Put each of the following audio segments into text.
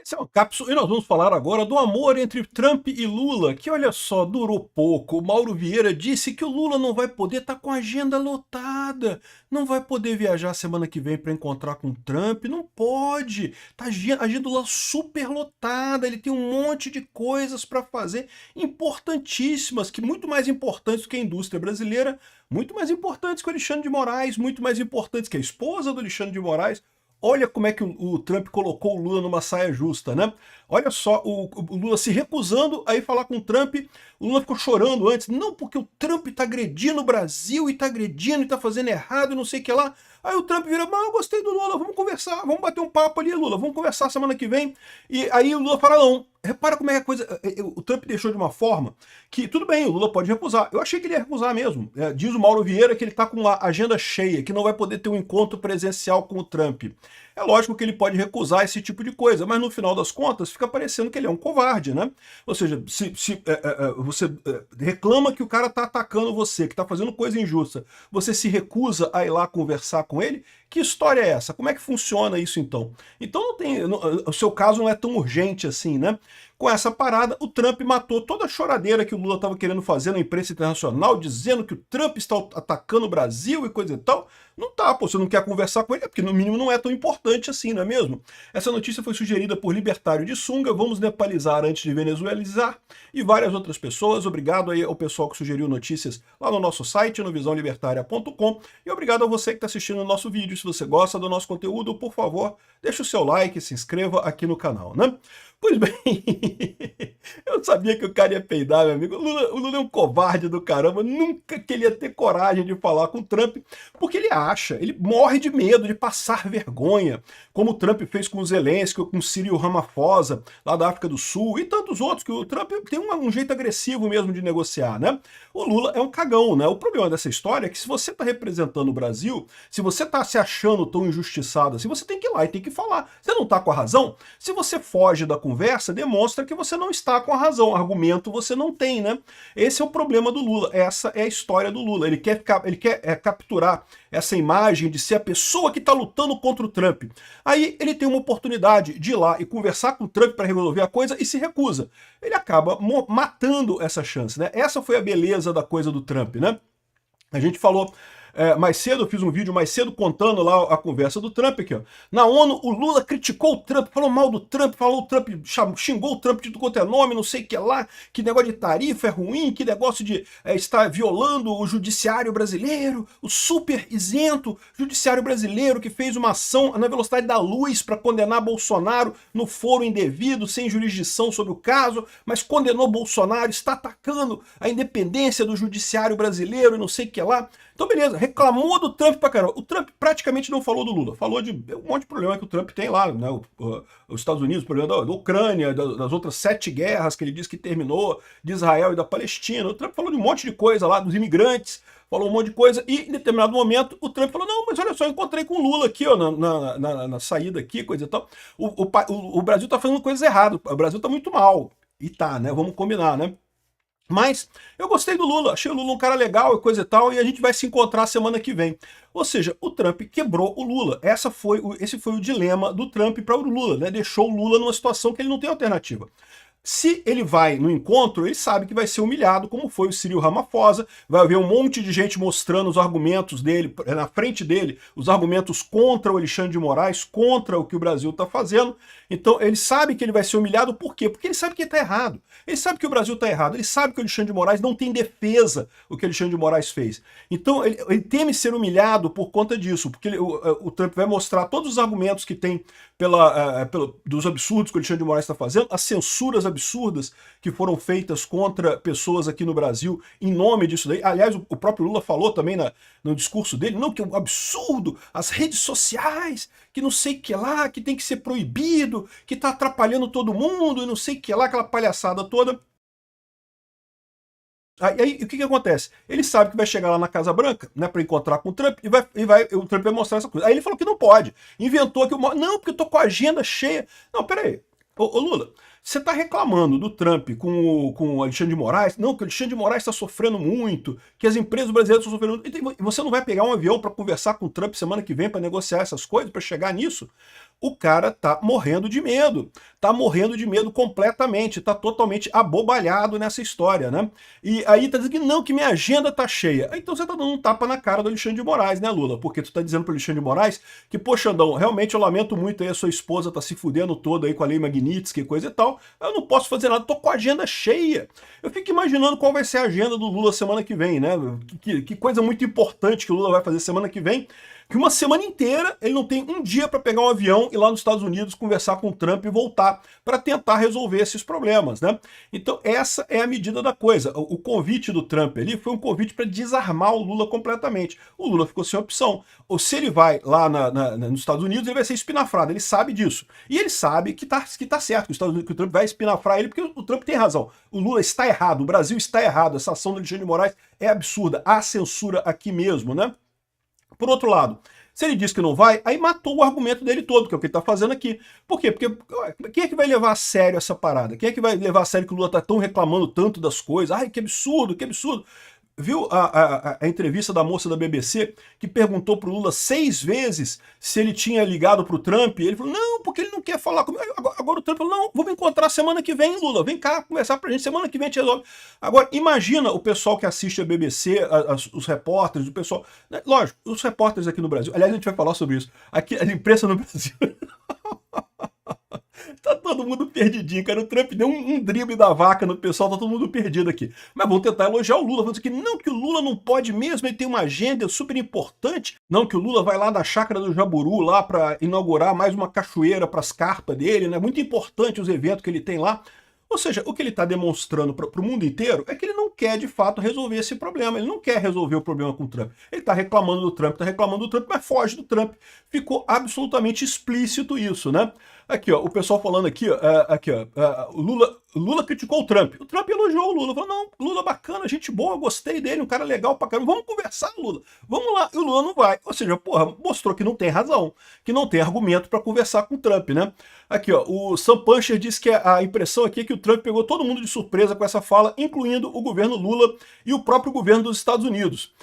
Esse é uma cápsula e nós vamos falar agora do amor entre Trump e Lula, que olha só, durou pouco. O Mauro Vieira disse que o Lula não vai poder estar com a agenda lotada, não vai poder viajar semana que vem para encontrar com o Trump, não pode. Tá a agenda do Lula super lotada, ele tem um monte de coisas para fazer importantíssimas, que muito mais importantes que a indústria brasileira, muito mais importantes que o Alexandre de Moraes, muito mais importantes que a esposa do Alexandre de Moraes. Olha como é que o Trump colocou o Lula numa saia justa, né? Olha só, o Lula se recusando a ir falar com o Trump, o Lula ficou chorando antes, não, porque o Trump tá agredindo o Brasil, e tá agredindo, e tá fazendo errado, e não sei o que lá. Aí o Trump vira, mas eu gostei do Lula, vamos conversar, vamos bater um papo ali, Lula, vamos conversar semana que vem. E aí o Lula fala, não, repara como é que a coisa... O Trump deixou de uma forma que, tudo bem, o Lula pode recusar. Eu achei que ele ia recusar mesmo. Diz o Mauro Vieira que ele tá com a agenda cheia, que não vai poder ter um encontro presencial com o Trump. É lógico que ele pode recusar esse tipo de coisa, mas no final das contas fica parecendo que ele é um covarde, né? Ou seja, se você reclama que o cara tá atacando você, que tá fazendo coisa injusta, você se recusa a ir lá conversar com ele, que história é essa? Como é que funciona isso então? Então o seu caso não é tão urgente assim, né? Com essa parada, o Trump matou toda a choradeira que o Lula estava querendo fazer na imprensa internacional, dizendo que o Trump está atacando o Brasil e coisa e tal. Não tá, pô, você não quer conversar com ele, porque no mínimo não é tão importante assim, não é mesmo? Essa notícia foi sugerida por Libertário de Sunga, Vamos Nepalizar Antes de Venezuelizar, e várias outras pessoas. Obrigado aí ao pessoal que sugeriu notícias lá no nosso site, no visãolibertaria.com, e obrigado a você que está assistindo o nosso vídeo. Se você gosta do nosso conteúdo, por favor, deixe o seu like, se inscreva aqui no canal, né? Pois bem, eu sabia que o cara ia peidar, meu amigo. O Lula é um covarde do caramba, nunca que ele ia ter coragem de falar com o Trump, porque ele morre de medo de passar vergonha, como o Trump fez com o Zelensky, com o Cyril Ramaphosa, lá da África do Sul, e tantos outros, que o Trump tem um jeito agressivo mesmo de negociar, né? O Lula é um cagão, né? O problema dessa história é que se você está representando o Brasil, se você está se achando tão injustiçado assim, você tem que ir lá e tem que falar. Você não está com a razão? Se você foge da conversa, demonstra que você não está com a razão. Argumento você não tem, né? Esse é o problema do Lula. Essa é a história do Lula. Ele quer capturar essa imagem de ser a pessoa que está lutando contra o Trump. Aí ele tem uma oportunidade de ir lá e conversar com o Trump para resolver a coisa e se recusa. Ele acaba matando essa chance, né? Essa foi a beleza da coisa do Trump, né? A gente falou mais cedo, eu fiz um vídeo mais cedo contando lá a conversa do Trump aqui, ó. Na ONU, o Lula criticou o Trump, falou mal do Trump, xingou o Trump de tudo quanto é nome, não sei o que lá, que negócio de tarifa é ruim, que negócio de estar violando o judiciário brasileiro, o super isento judiciário brasileiro que fez uma ação na velocidade da luz para condenar Bolsonaro no foro indevido, sem jurisdição sobre o caso, mas condenou Bolsonaro, está atacando a independência do judiciário brasileiro e não sei o que lá. Então beleza, reclamou do Trump pra caramba. O Trump praticamente não falou do Lula, falou de um monte de problema que o Trump tem lá, né? Os Estados Unidos, o problema da Ucrânia, das outras 7 guerras que ele disse que terminou, de Israel e da Palestina. O Trump falou de um monte de coisa lá, dos imigrantes, falou um monte de coisa, e em determinado momento o Trump falou, não, mas olha só, eu encontrei com o Lula aqui, ó, na saída aqui, coisa e tal. O Brasil tá fazendo coisas erradas, o Brasil tá muito mal. E tá, né? Vamos combinar, né? Mas eu gostei do Lula, achei o Lula um cara legal e coisa e tal, e a gente vai se encontrar semana que vem. Ou seja, o Trump quebrou o Lula. Esse foi o dilema do Trump para o Lula, né? Deixou o Lula numa situação que ele não tem alternativa. Se ele vai no encontro, ele sabe que vai ser humilhado, como foi o Cyril Ramaphosa, vai haver um monte de gente mostrando os argumentos dele, na frente dele, os argumentos contra o Alexandre de Moraes, contra o que o Brasil está fazendo. Então ele sabe que ele vai ser humilhado, por quê? Porque ele sabe que ele está errado. Ele sabe que o Brasil está errado, ele sabe que o Alexandre de Moraes não tem defesa o que o Alexandre de Moraes fez. Então ele teme ser humilhado por conta disso, porque o Trump vai mostrar todos os argumentos que tem dos absurdos que o Alexandre de Moraes está fazendo, as censuras absurdas que foram feitas contra pessoas aqui no Brasil em nome disso daí. Aliás, o próprio Lula falou também no discurso dele, não, que é um absurdo, as redes sociais, que não sei o que lá, que tem que ser proibido, que está atrapalhando todo mundo, e não sei o que lá, aquela palhaçada toda. Aí o que acontece? Ele sabe que vai chegar lá na Casa Branca, né, para encontrar com o Trump, o Trump vai mostrar essa coisa. Aí ele falou que não pode. Inventou que não, porque eu tô com a agenda cheia. Não, peraí. Ô Lula, você está reclamando do Trump com o Alexandre de Moraes? Não, que o Alexandre de Moraes está sofrendo muito, que as empresas brasileiras estão sofrendo muito. E você não vai pegar um avião para conversar com o Trump semana que vem para negociar essas coisas, para chegar nisso? o cara tá morrendo de medo. Tá morrendo de medo completamente, tá totalmente abobalhado nessa história, né? E aí tá dizendo que não, que minha agenda tá cheia. Então você tá dando um tapa na cara do Alexandre de Moraes, né, Lula? Porque tu tá dizendo pro Alexandre de Moraes que, poxa, Xandão, realmente eu lamento muito aí, a sua esposa tá se fudendo toda aí com a Lei Magnitsky e coisa e tal, eu não posso fazer nada, tô com a agenda cheia. Eu fico imaginando qual vai ser a agenda do Lula semana que vem, né? Que coisa muito importante que o Lula vai fazer semana que vem, que uma semana inteira ele não tem um dia para pegar um avião e ir lá nos Estados Unidos conversar com o Trump e voltar para tentar resolver esses problemas, né? Então essa é a medida da coisa. O convite do Trump ali foi um convite para desarmar o Lula completamente. O Lula ficou sem opção. Ou se ele vai lá nos Estados Unidos, ele vai ser espinafrado, ele sabe disso. E ele sabe que tá certo, que o Trump vai espinafrar ele, porque o Trump tem razão. O Lula está errado, o Brasil está errado, essa ação do Alexandre de Moraes é absurda, há censura aqui mesmo, né? Por outro lado, se ele diz que não vai, aí matou o argumento dele todo, que é o que ele está fazendo aqui. Por quê? Porque quem é que vai levar a sério essa parada? Quem é que vai levar a sério que o Lula está tão reclamando tanto das coisas? Ai, que absurdo, que absurdo. Viu a entrevista da moça da BBC que perguntou pro Lula 6 vezes se ele tinha ligado pro Trump? E ele falou, não, porque ele não quer falar comigo. Agora o Trump falou, não, vamos encontrar semana que vem, Lula. Vem cá conversar pra gente, semana que vem a gente resolve. Agora, imagina o pessoal que assiste a BBC, os repórteres, o pessoal... Né? Lógico, os repórteres aqui no Brasil, aliás, a gente vai falar sobre isso. Aqui, a imprensa no Brasil... Tá todo mundo perdidinho, cara. O Trump deu um drible da vaca no pessoal, tá todo mundo perdido aqui. Mas vão tentar elogiar o Lula, falando que não, que o Lula não pode mesmo, ele tem uma agenda super importante. Não, que o Lula vai lá na chácara do Jaburu lá para inaugurar mais uma cachoeira para as carpas dele, né? Muito importante os eventos que ele tem lá. Ou seja, o que ele está demonstrando para o mundo inteiro é que ele não quer, de fato, resolver esse problema. Ele não quer resolver o problema com o Trump. Ele está reclamando do Trump, mas foge do Trump. Ficou absolutamente explícito isso, né? Aqui, ó, o pessoal falando aqui, o Lula criticou o Trump elogiou o Lula, falou, não, Lula bacana, gente boa, gostei dele, um cara legal pra caramba, vamos conversar, Lula, vamos lá, e o Lula não vai, ou seja, porra, mostrou que não tem razão, que não tem argumento pra conversar com o Trump, né? Aqui, ó, o Sam Puncher disse que a impressão aqui é que o Trump pegou todo mundo de surpresa com essa fala, incluindo o governo Lula e o próprio governo dos Estados Unidos.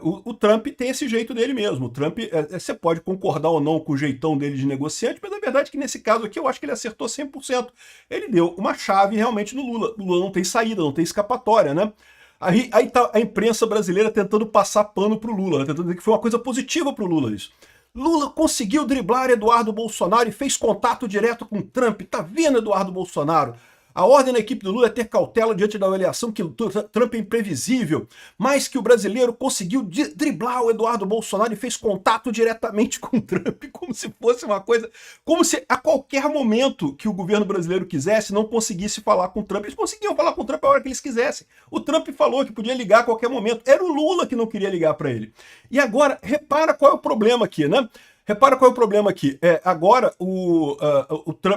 O Trump tem esse jeito dele mesmo. O Trump, você pode concordar ou não com o jeitão dele de negociante, mas a verdade é que nesse caso aqui eu acho que ele acertou 100%. Ele deu uma chave realmente no Lula. O Lula não tem saída, não tem escapatória, né? Aí tá a imprensa brasileira tentando passar pano pro Lula, né? Tentando dizer que foi uma coisa positiva pro Lula isso. Lula conseguiu driblar Eduardo Bolsonaro e fez contato direto com Trump. Tá vendo, Eduardo Bolsonaro? A ordem da equipe do Lula é ter cautela diante da avaliação que o Trump é imprevisível, mas que o brasileiro conseguiu driblar o Eduardo Bolsonaro e fez contato diretamente com o Trump, como se fosse uma coisa... Como se a qualquer momento que o governo brasileiro quisesse, não conseguisse falar com o Trump. Eles conseguiam falar com o Trump a hora que eles quisessem. O Trump falou que podia ligar a qualquer momento. Era o Lula que não queria ligar para ele. E agora, repara qual é o problema aqui, né? Repara qual é o problema aqui. Agora o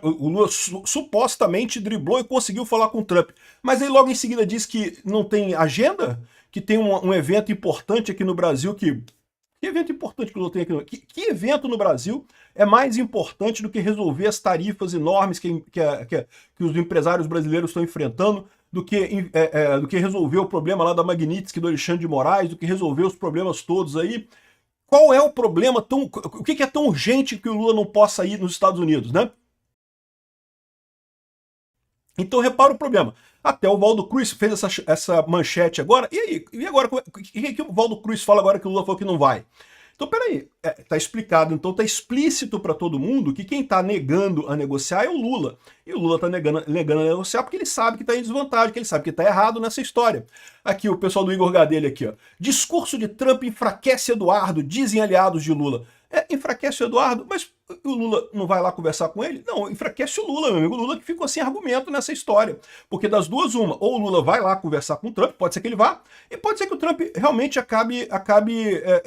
Lula supostamente driblou e conseguiu falar com o Trump. Mas aí logo em seguida diz que não tem agenda? Que tem um evento importante aqui no Brasil que... Que evento importante que o Lula tem aqui? Que evento no Brasil é mais importante do que resolver as tarifas enormes que os empresários brasileiros estão enfrentando, do que resolver o problema lá da Magnitsky, do Alexandre de Moraes, do que resolver os problemas todos aí? Qual é o problema o que é tão urgente que o Lula não possa ir nos Estados Unidos, né? Então repara o problema. Até o Waldo Cruz fez essa manchete agora. E aí? E agora? O que o Waldo Cruz fala agora que o Lula falou que não vai? Então, peraí, tá explicado, então tá explícito para todo mundo que quem tá negando a negociar é o Lula. E o Lula tá negando a negociar porque ele sabe que tá em desvantagem, que ele sabe que tá errado nessa história. Aqui, o pessoal do Igor Gadelha aqui, ó. Discurso de Trump enfraquece Eduardo, dizem aliados de Lula. Enfraquece o Eduardo, mas o Lula não vai lá conversar com ele? Não, enfraquece o Lula, meu amigo. O Lula que ficou sem argumento nessa história. Porque das duas, uma, ou o Lula vai lá conversar com o Trump, pode ser que ele vá, e pode ser que o Trump realmente acabe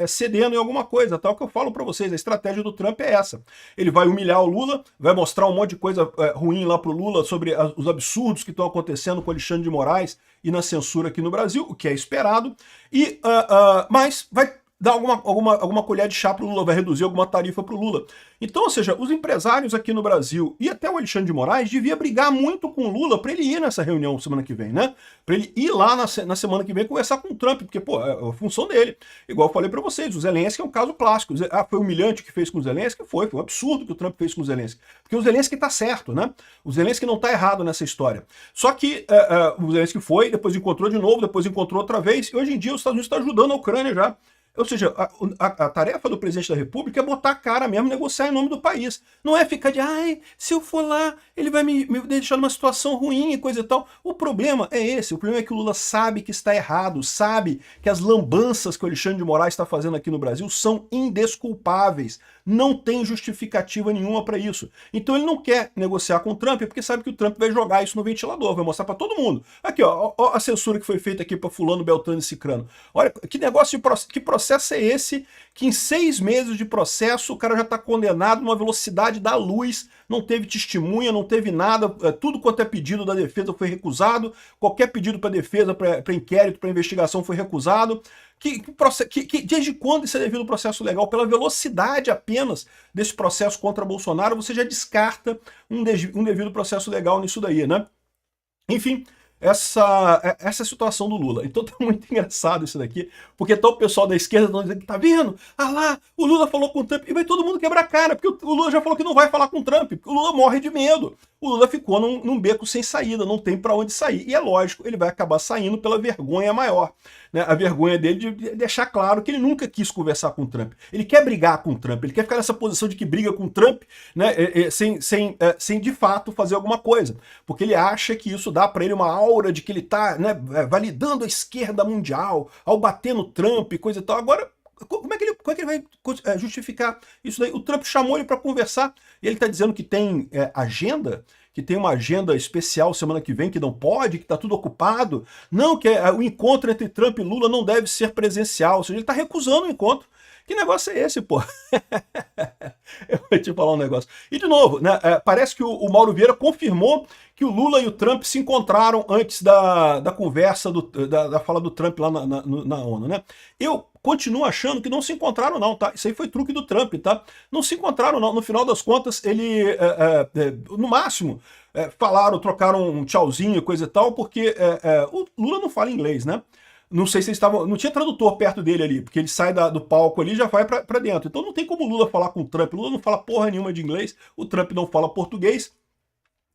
cedendo em alguma coisa, tal que eu falo pra vocês. A estratégia do Trump é essa. Ele vai humilhar o Lula, vai mostrar um monte de coisa ruim lá pro Lula sobre os absurdos que estão acontecendo com o Alexandre de Moraes e na censura aqui no Brasil, o que é esperado, mas vai dar alguma colher de chá para o Lula, vai reduzir alguma tarifa para o Lula. Então, ou seja, os empresários aqui no Brasil e até o Alexandre de Moraes devia brigar muito com o Lula para ele ir nessa reunião semana que vem, né? Para ele ir lá na semana que vem conversar com o Trump, porque, pô, é a função dele. Igual eu falei para vocês, o Zelensky é um caso clássico. Foi humilhante o que fez com o Zelensky? Foi um absurdo o que o Trump fez com o Zelensky. Porque o Zelensky tá certo, né? O Zelensky não tá errado nessa história. Só que o Zelensky foi, depois encontrou de novo, depois encontrou outra vez, e hoje em dia os Estados Unidos estão ajudando a Ucrânia já. Ou seja, a tarefa do presidente da República é botar a cara mesmo, negociar em nome do país. Não é ficar de, ai, se eu for lá, ele vai me deixar numa situação ruim e coisa e tal. O problema é esse, o problema é que o Lula sabe que está errado, sabe que as lambanças que o Alexandre de Moraes está fazendo aqui no Brasil são indesculpáveis. Não tem justificativa nenhuma para isso. Então ele não quer negociar com o Trump, porque sabe que o Trump vai jogar isso no ventilador, vai mostrar para todo mundo. Aqui, ó a censura que foi feita aqui para fulano, beltrano e cicrano. Olha, que negócio, que processo é esse que em 6 meses de processo o cara já está condenado numa velocidade da luz, não teve testemunha, não teve nada, tudo quanto é pedido da defesa foi recusado, qualquer pedido para defesa, para inquérito, para investigação foi recusado. Desde quando isso é devido ao processo legal? Pela velocidade apenas desse processo contra Bolsonaro, você já descarta um devido processo legal nisso daí, né? Enfim, essa situação do Lula. Então tá muito engraçado isso daqui, porque tá o pessoal da esquerda dizendo que tá vendo? Ah lá, o Lula falou com o Trump, e vai todo mundo quebrar a cara, porque o Lula já falou que não vai falar com o Trump, porque o Lula morre de medo. O Lula ficou num beco sem saída, não tem para onde sair. E é lógico, ele vai acabar saindo pela vergonha maior. Né? A vergonha dele de deixar claro que ele nunca quis conversar com o Trump. Ele quer brigar com o Trump, ele quer ficar nessa posição de que briga com o Trump, né? sem de fato fazer alguma coisa. Porque ele acha que isso dá para ele uma aura de que ele está, né, validando a esquerda mundial, ao bater no Trump e coisa e tal. Agora, como é que ele vai justificar isso daí? O Trump chamou ele para conversar e ele está dizendo que tem agenda, que tem uma agenda especial semana que vem, que não pode, que está tudo ocupado. Não, que o encontro entre Trump e Lula não deve ser presencial. Ou seja, ele está recusando o encontro. Que negócio é esse, pô? Eu vou te falar um negócio. E de novo, né, parece que o Mauro Vieira confirmou que o Lula e o Trump se encontraram antes da conversa, da fala do Trump lá na ONU, né? Eu continuo achando que não se encontraram não, tá? Isso aí foi truque do Trump, tá? Não se encontraram não. No final das contas, ele, no máximo, falaram, trocaram um tchauzinho, coisa e tal, porque o Lula não fala inglês, né? Não sei se eles estavam... Não tinha tradutor perto dele ali, porque ele sai do palco ali e já vai pra dentro. Então não tem como o Lula falar com o Trump. O Lula não fala porra nenhuma de inglês, o Trump não fala português.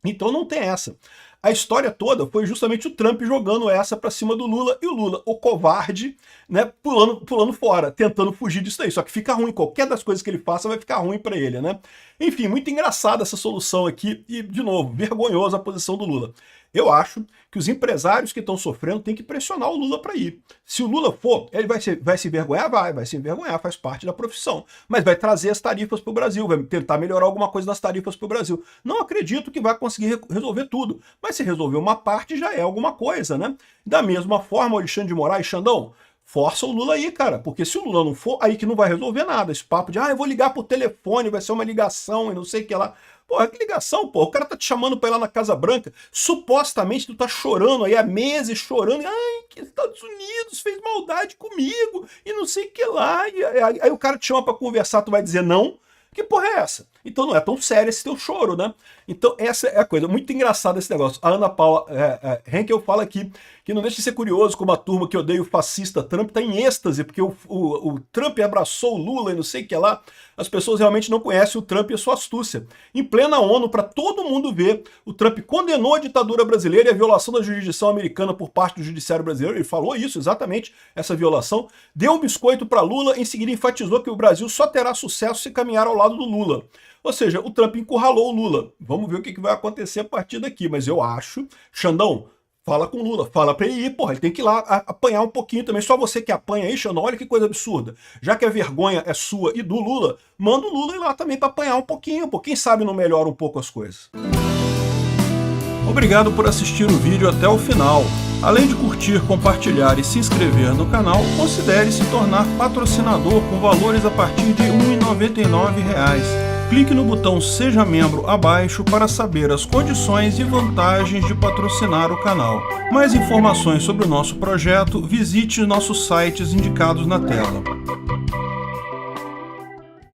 Então não tem essa. A história toda foi justamente o Trump jogando essa pra cima do Lula, e o Lula, o covarde, né, pulando fora, tentando fugir disso aí. Só que fica ruim, qualquer das coisas que ele faça vai ficar ruim pra ele, né? Enfim, muito engraçada essa solução aqui, e, de novo, vergonhosa a posição do Lula. Eu acho que os empresários que estão sofrendo têm que pressionar o Lula para ir. Se o Lula for, ele vai se envergonhar? Vai se envergonhar, faz parte da profissão. Mas vai trazer as tarifas para o Brasil, vai tentar melhorar alguma coisa nas tarifas para o Brasil. Não acredito que vai conseguir resolver tudo, mas se resolver uma parte já é alguma coisa, né? Da mesma forma, o Alexandre de Moraes, Xandão, força o Lula aí, cara, porque se o Lula não for, aí que não vai resolver nada. Esse papo de, eu vou ligar pro telefone, vai ser uma ligação e não sei o que lá. Porra, que ligação, porra. O cara tá te chamando pra ir lá na Casa Branca, supostamente tu tá chorando aí há meses, chorando, que Estados Unidos fez maldade comigo e não sei o que lá. E aí o cara te chama pra conversar, tu vai dizer não? Que porra é essa? Então não é tão sério esse teu choro, né? Então essa é a coisa, muito engraçada esse negócio. A Ana Paula Henkel fala aqui que não deixa de ser curioso como a turma que odeia o fascista Trump tá em êxtase, porque o Trump abraçou o Lula e não sei o que lá. As pessoas realmente não conhecem o Trump e a sua astúcia. Em plena ONU, para todo mundo ver, o Trump condenou a ditadura brasileira e a violação da jurisdição americana por parte do judiciário brasileiro. Ele falou isso, exatamente, essa violação. Deu um biscoito para Lula, em seguida enfatizou que o Brasil só terá sucesso se caminhar ao lado do Lula. Ou seja, o Trump encurralou o Lula. Vamos ver o que vai acontecer a partir daqui. Mas eu acho, Xandão, fala com o Lula, fala pra ele ir, porra, ele tem que ir lá apanhar um pouquinho também. Só você que apanha aí, Xandão, olha que coisa absurda. Já que a vergonha é sua e do Lula, manda o Lula ir lá também pra apanhar um pouquinho, pô. Quem sabe não melhora um pouco as coisas. Obrigado por assistir o vídeo até o final. Além de curtir, compartilhar e se inscrever no canal, considere se tornar patrocinador com valores a partir de R$ 1,99. Clique no botão Seja Membro abaixo para saber as condições e vantagens de patrocinar o canal. Mais informações sobre o nosso projeto, visite nossos sites indicados na tela.